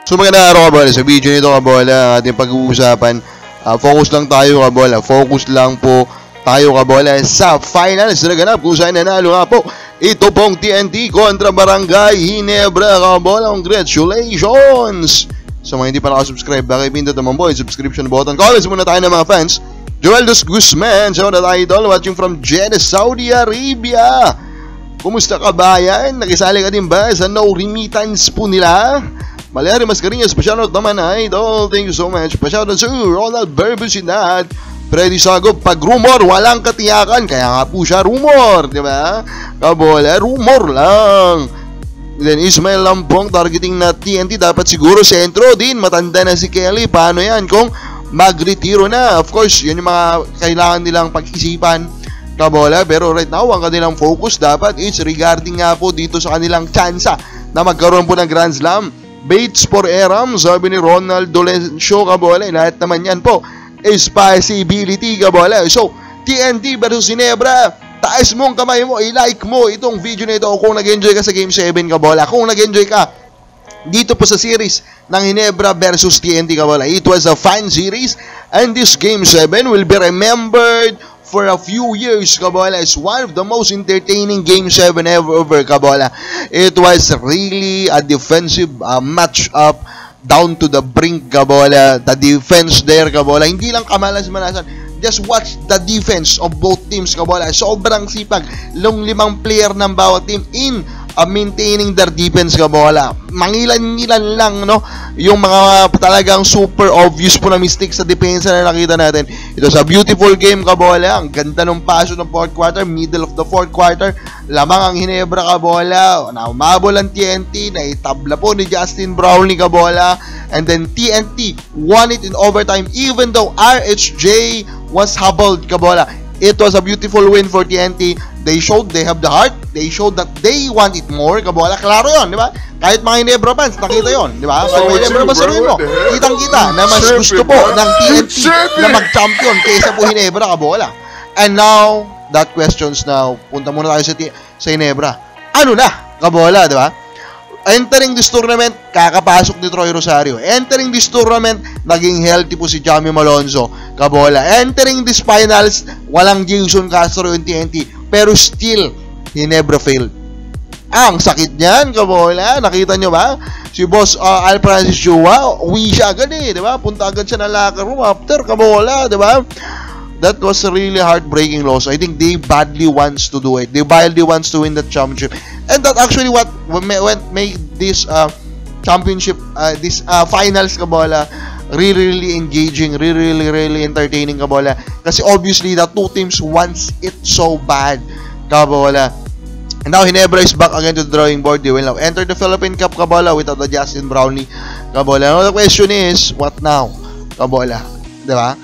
So magandang araw kabola, sa video nito kabola ating pag-uusapan, focus lang tayo kabola, focus lang po tayo kabola sa finals na naganap kung saan nanalo nga po ito pong TNT kontra Barangay Ginebra kabola. Congratulations! Sa mga hindi pa nakasubscribe, pakipindot naman po yung subscription button. Comments muna tayo ng mga fans. Joel Dos Guzman, shout out idol, watching from Jeddah, Saudi Arabia. Kumusta ka bayan? Nakisali ka din ba sa no remittance po nila? Malyari Mascarinhas, pa-shoutout naman idol. Thank you so much. Pa-shoutout sa Ronald Berbusinat. Freddy Sagop, pag rumor, walang katiyakan. Kaya nga po siya rumor, di ba? Kabola, rumor lang. Then Ismail Lampong, targeting na TNT. Dapat siguro sentro din. Matanda na si Kelly. Paano yan kung mag-retiro na? Of course, yun yung mga kailangan nilang pag-isipan. Kabola, pero right now, ang kanilang focus dapat is regarding nga po dito sa kanilang tsansa na magkaroon po ng Grand Slam. Bates for Eram, sabi ni Ronald Dolencio kabola, lahat naman yan po is possibility kabola. So, TNT versus Ginebra, taas mong kamay mo, i-like mo itong video na ito kung nag-enjoy ka sa Game 7 kabola. Kung nag-enjoy ka dito po sa series ng Ginebra versus TNT kabola. It was a fun series and this Game 7 will be remembered for a few years kabola. It's one of the most entertaining Game 7 ever kabola. It was really a defensive match up down to the brink kabola. The defense there kabola, hindi lang kamalas-malasan. Just watch the defense of both teams kabola. Sobrang sipag ng 5 player ng bawat team in maintaining their defense kabola. Mangilan-ngilan lang no yung mga talagang super obvious po na mistakes sa depensa na nakita natin. Ito sa beautiful game kabola. Ang ganda ng paso ng fourth quarter, middle of the fourth quarter. Lamang ang Ginebra kabola. Umabol ang TNT, naitabla po ni Justin Brownlee kabola. And then TNT won it in overtime even though RHJ was hobbled kabola. It was a beautiful win for TNT. They showed they have the heart. They showed that they want it more. Kabola, klaro yun, di ba? Kahit mga Ginebra fans, nakita yun, di ba? Kahit mga Ginebra fans, sabihin mo, kitang-kita na mas gusto po ng TNT na mag-champion kaysa po Ginebra, kabola. And now, that questions now, punta muna tayo sa Ginebra. Ano na, kabola, di ba? Entering this tournament, kakapasok ni Troy Rosario. Entering this tournament, naging healthy po si Jamie Malonzo, kabola. Entering this finals, walang Jason Castro yung TNT. Pero still, Ginebra failed. Ang sakit niyan, kabola. Nakita nyo ba? Si Boss Al Francis Chua, uwi siya agad di ba? Punta agad siya ng locker room after, kabola, di ba? That was a really heartbreaking loss. I think they badly wants to do it. They badly wants to win that championship. And that actually what made this championship, this finals kabola, really engaging, really entertaining kabola. Kasi obviously the two teams wants it so bad kabola. And now Ginebra is back again to the drawing board. They will now enter the Philippine Cup kabola without the Justin Brownlee kabola. Now the question is, what now kabola? Diba?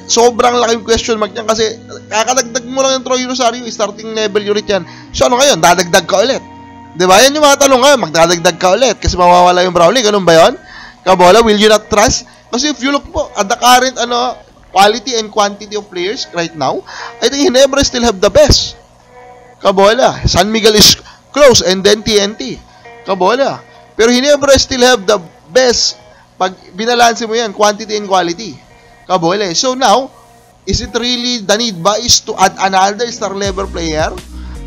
Sobrang laking question mark niyan kasi kakadagdag mo lang yung Troy Rosario, starting level unit yan. So ano ngayon? Dadagdag ka ulit. Diba? Yan yung mga tanong ngayon. Magdadagdag ka ulit kasi mawawala yung Brownlee. Ganun ba yun? Kabola, will you not trust? Kasi if you look po at the current quality and quantity of players right now, I think Ginebra still have the best. Kabola, San Miguel is close and then TNT. Kabola. Pero Ginebra still have the best pag binalanse mo yan, quantity and quality. Kabola. So now, is it really the need ba is to add another star level player?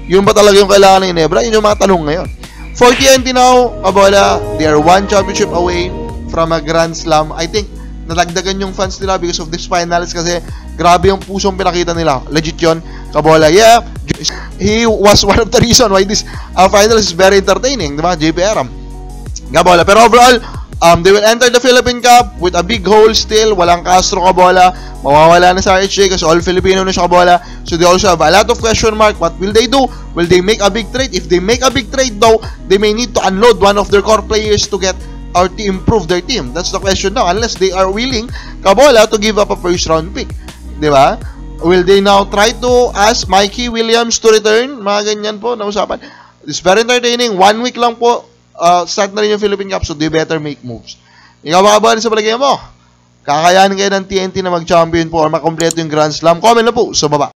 Yun ba talaga yung kailangan ng Ginebra? Yun yung mga tanong ngayon. For TNT now, kabola, they are one championship away from a Grand Slam. I think, nadagdagan yung fans nila because of this finals kasi grabe yung pusong pinakita nila. Legit yun. Kabola, yeah. He was one of the reason why this finals is very entertaining. Diba? JP Aram. Kabola. Pero overall, they will enter the Philippine Cup with a big hole still. Walang Castro kabola. Mawawala na sa RHJ kasi all Filipino na siya kabola. So they also have a lot of question mark. What will they do? Will they make a big trade? If they make a big trade though, they may need to unload one of their core players to get or to improve their team. That's the question now. Unless they are willing, kabola, to give up a first round pick. Diba? Will they now try to ask Mikey Williams to return? Mga ganyan po na usapan. It's very entertaining. 1 week lang po. Start na rin yung Philippine Cup, so they better make moves. Ikaw ba kabahan sa palagay mo? Kakayanin kayo ng TNT na mag-champion po or makompleto yung Grand Slam? Comment na po sa baba.